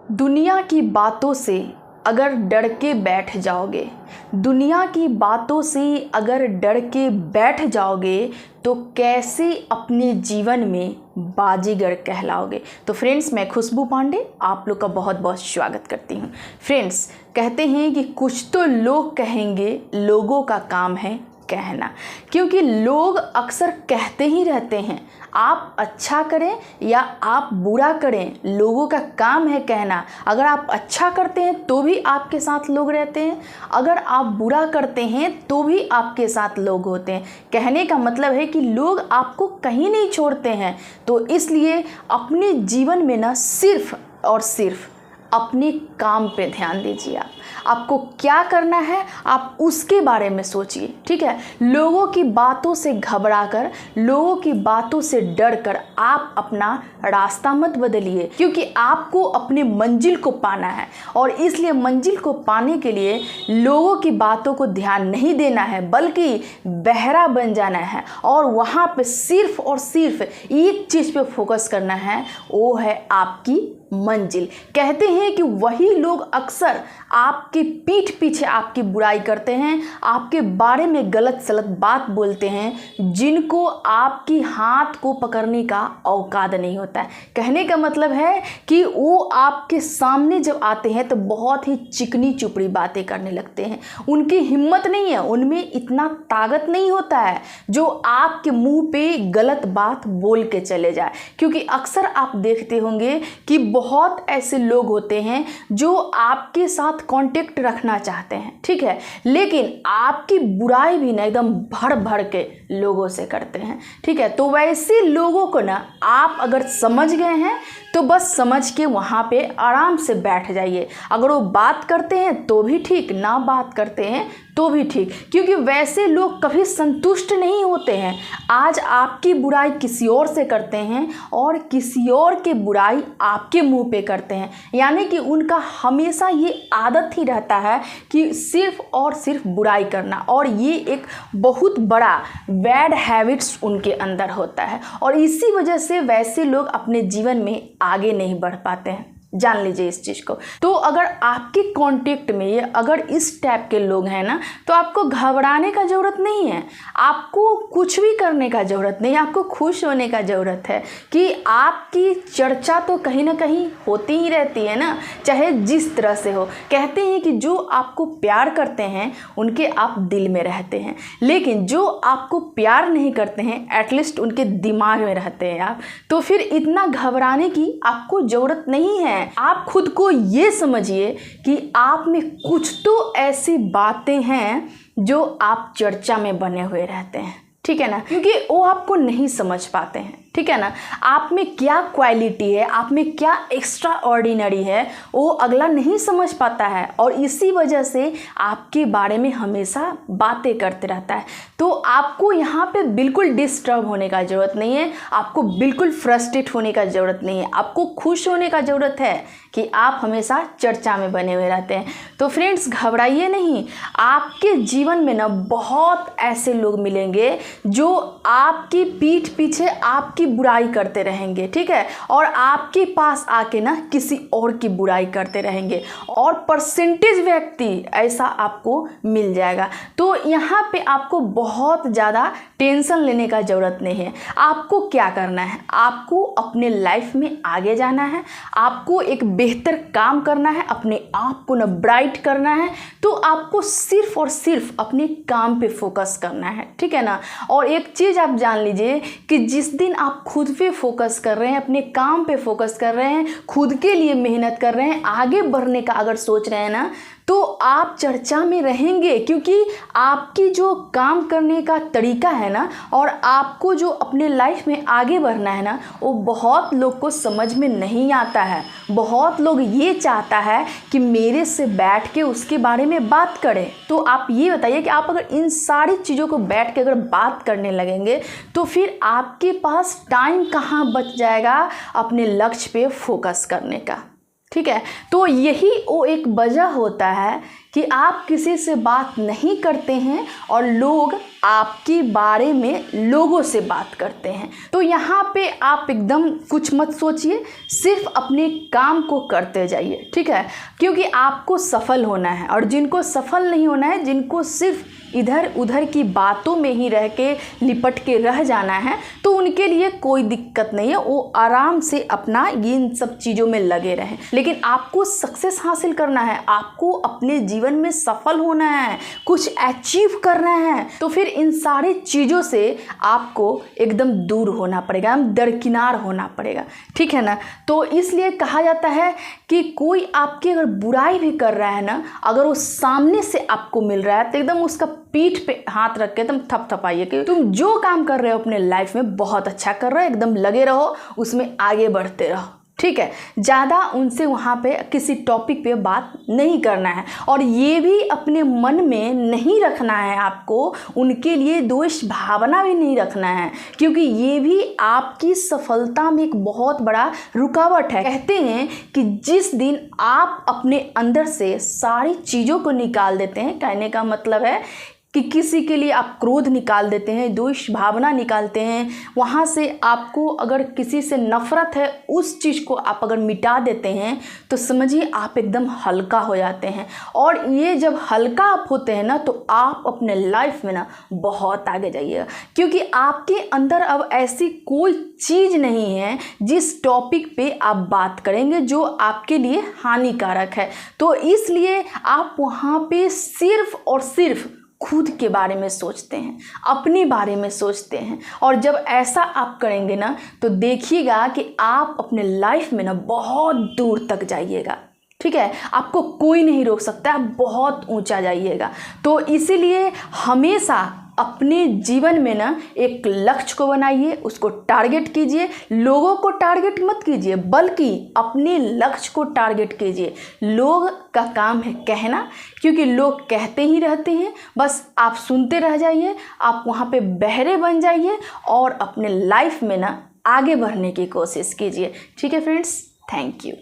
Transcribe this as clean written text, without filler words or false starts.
दुनिया की बातों से अगर डर के बैठ जाओगे, दुनिया की बातों से अगर डर के बैठ जाओगे तो कैसे अपने जीवन में बाजीगर कहलाओगे। तो फ्रेंड्स, मैं खुशबू पांडे आप लोग का बहुत बहुत स्वागत करती हूँ। फ्रेंड्स, कहते हैं कि कुछ तो लोग कहेंगे, लोगों का काम है कहना, क्योंकि लोग अक्सर कहते ही रहते हैं। आप अच्छा करें या आप बुरा करें, लोगों का काम है कहना। अगर आप अच्छा करते हैं तो भी आपके साथ लोग रहते हैं, अगर आप बुरा करते हैं तो भी आपके साथ लोग होते हैं। कहने का मतलब है कि लोग आपको कहीं नहीं छोड़ते हैं। तो इसलिए अपने जीवन में ना सिर्फ और सिर्फ अपने काम पे ध्यान दीजिए। आपको क्या करना है आप उसके बारे में सोचिए, ठीक है। लोगों की बातों से घबराकर, लोगों की बातों से डरकर आप अपना रास्ता मत बदलिए, क्योंकि आपको अपने मंजिल को पाना है। और इसलिए मंजिल को पाने के लिए लोगों की बातों को ध्यान नहीं देना है, बल्कि बहरा बन जाना है और वहाँ पे सिर्फ और सिर्फ एक चीज़ पे फोकस करना है, वो है आपकी मंजिल। कहते हैं कि वही लोग अक्सर आपके पीठ पीछे आपकी बुराई करते हैं, आपके बारे में गलत सलत बात बोलते हैं, जिनको आपकी हाथ को पकड़ने का औकात नहीं होता है। कहने का मतलब है कि वो आपके सामने जब आते हैं तो बहुत ही चिकनी चुपड़ी बातें करने लगते हैं। उनकी हिम्मत नहीं है, उनमें इतना ताकत नहीं होता है जो आपके मुंह पे गलत बात बोल के चले जाए। क्योंकि अक्सर आप देखते होंगे कि बहुत ऐसे लोग होते हैं जो आपके साथ कांटेक्ट रखना चाहते हैं, ठीक है, लेकिन आपकी बुराई भी ना एकदम भर भर के लोगों से करते हैं, ठीक है। तो वैसे लोगों को ना आप अगर समझ गए हैं तो बस समझ के वहाँ पे आराम से बैठ जाइए। अगर वो बात करते हैं तो भी ठीक, ना बात करते हैं तो भी ठीक, क्योंकि वैसे लोग कभी संतुष्ट नहीं होते हैं। आज आपकी बुराई किसी और से करते हैं और किसी और की बुराई आपके मुंह पे करते हैं। यानी कि उनका हमेशा ये आदत ही रहता है कि सिर्फ और सिर्फ बुराई करना, और ये एक बहुत बड़ा बैड हैबिट्स उनके अंदर होता है। और इसी वजह से वैसे लोग अपने जीवन में आगे नहीं बढ़ पाते हैं। जान लीजिए इस चीज़ को। तो अगर आपके कांटेक्ट में ये अगर इस टाइप के लोग हैं ना, तो आपको घबराने का ज़रूरत नहीं है, आपको कुछ भी करने का ज़रूरत नहीं है। आपको खुश होने का ज़रूरत है कि आपकी चर्चा तो कहीं ना कहीं होती ही रहती है ना, चाहे जिस तरह से हो। कहते हैं कि जो आपको प्यार करते हैं उनके आप दिल में रहते हैं, लेकिन जो आपको प्यार नहीं करते हैं एटलीस्ट उनके दिमाग में रहते हैं आप। तो फिर इतना घबराने की आपको ज़रूरत नहीं है। आप खुद को ये समझिए कि आप में कुछ तो ऐसी बातें हैं जो आप चर्चा में बने हुए रहते हैं, ठीक है ना, क्योंकि वो आपको नहीं समझ पाते हैं, ठीक है ना। आप में क्या क्वालिटी है, आप में क्या एक्स्ट्रा ऑर्डिनरी है, वो अगला नहीं समझ पाता है, और इसी वजह से आपके बारे में हमेशा बातें करते रहता है। तो आपको यहाँ पे बिल्कुल डिस्टर्ब होने का ज़रूरत नहीं है, आपको बिल्कुल फ्रस्ट्रेट होने का ज़रूरत नहीं है, आपको खुश होने का ज़रूरत है कि आप हमेशा चर्चा में बने हुए रहते हैं। तो फ्रेंड्स, घबराइए नहीं। आपके जीवन में ना बहुत ऐसे लोग मिलेंगे जो आपकी पीठ पीछे आपकी बुराई करते रहेंगे, ठीक है, और आपके पास आके ना किसी और की बुराई करते रहेंगे, और परसेंटेज व्यक्ति ऐसा आपको मिल जाएगा। तो यहाँ पे आपको बहुत ज़्यादा टेंशन लेने का ज़रूरत नहीं है। आपको क्या करना है, आपको अपने लाइफ में आगे जाना है, आपको एक बेहतर काम करना है, अपने आप को ना ब्राइट करना है। तो आपको सिर्फ और सिर्फ अपने काम पे फोकस करना है, ठीक है ना। और एक चीज़ आप जान लीजिए कि जिस दिन आप खुद पे फोकस कर रहे हैं, अपने काम पे फोकस कर रहे हैं, खुद के लिए मेहनत कर रहे हैं, आगे बढ़ने का अगर सोच रहे हैं ना, तो आप चर्चा में रहेंगे, क्योंकि आपकी जो काम करने का तरीका है ना, और आपको जो अपने लाइफ में आगे बढ़ना है ना, वो बहुत लोग को समझ में नहीं आता है। बहुत लोग ये चाहता है कि मेरे से बैठ के उसके बारे में बात करें। तो आप ये बताइए कि आप अगर इन सारी चीज़ों को बैठ के अगर बात करने लगेंगे तो फिर आपके पास टाइम कहाँ बच जाएगा अपने लक्ष्य पे फोकस करने का, ठीक है। तो यही वो एक वजह होता है कि आप किसी से बात नहीं करते हैं और लोग आपके बारे में लोगों से बात करते हैं। तो यहाँ पे आप एकदम कुछ मत सोचिए, सिर्फ अपने काम को करते जाइए, ठीक है, क्योंकि आपको सफल होना है। और जिनको सफल नहीं होना है, जिनको सिर्फ इधर उधर की बातों में ही रह के लिपट के रह जाना है, तो उनके लिए कोई दिक्कत नहीं है, वो आराम से अपना इन सब चीज़ों में लगे रहें। लेकिन आपको सक्सेस हासिल करना है, आपको अपने जीवन में सफल होना है, कुछ अचीव करना है, तो फिर इन सारी चीज़ों से आपको एकदम दूर होना पड़ेगा, दरकिनार होना पड़ेगा, ठीक है ना। तो इसलिए कहा जाता है कि कोई आपकी अगर बुराई भी कर रहा है ना, अगर वो सामने से आपको मिल रहा है तो एकदम उसका पीठ पे हाथ रख के एकदम थपथपाइए कि तुम जो काम कर रहे हो अपने लाइफ में बहुत अच्छा कर रहे हो, एकदम लगे रहो, उसमें आगे बढ़ते रहो, ठीक है। ज़्यादा उनसे वहाँ पे किसी टॉपिक पे बात नहीं करना है, और ये भी अपने मन में नहीं रखना है आपको, उनके लिए द्वेष भावना भी नहीं रखना है, क्योंकि ये भी आपकी सफलता में एक बहुत बड़ा रुकावट है। कहते हैं कि जिस दिन आप अपने अंदर से सारी चीज़ों को निकाल देते हैं, कहने का मतलब है कि किसी के लिए आप क्रोध निकाल देते हैं, द्वेष भावना निकालते हैं, वहाँ से आपको अगर किसी से नफ़रत है, उस चीज़ को आप अगर मिटा देते हैं, तो समझिए आप एकदम हल्का हो जाते हैं। और ये जब हल्का आप होते हैं ना, तो आप अपने लाइफ में ना बहुत आगे जाइएगा, क्योंकि आपके अंदर अब ऐसी कोई चीज़ नहीं है जिस टॉपिक पे आप बात करेंगे जो आपके लिए हानिकारक है। तो इसलिए आप वहाँ पे सिर्फ और सिर्फ खुद के बारे में सोचते हैं, अपने बारे में सोचते हैं। और जब ऐसा आप करेंगे ना, तो देखिएगा कि आप अपने लाइफ में ना बहुत दूर तक जाइएगा, ठीक है। आपको कोई नहीं रोक सकता, आप बहुत ऊंचा जाइएगा। तो इसीलिए हमेशा अपने जीवन में ना एक लक्ष्य को बनाइए, उसको टारगेट कीजिए। लोगों को टारगेट मत कीजिए, बल्कि अपने लक्ष्य को टारगेट कीजिए। लोग का काम है कहना, क्योंकि लोग कहते ही रहते हैं, बस आप सुनते रह जाइए, आप वहाँ पे बहरे बन जाइए और अपने लाइफ में ना आगे बढ़ने की कोशिश कीजिए, ठीक है फ्रेंड्स। Thank you.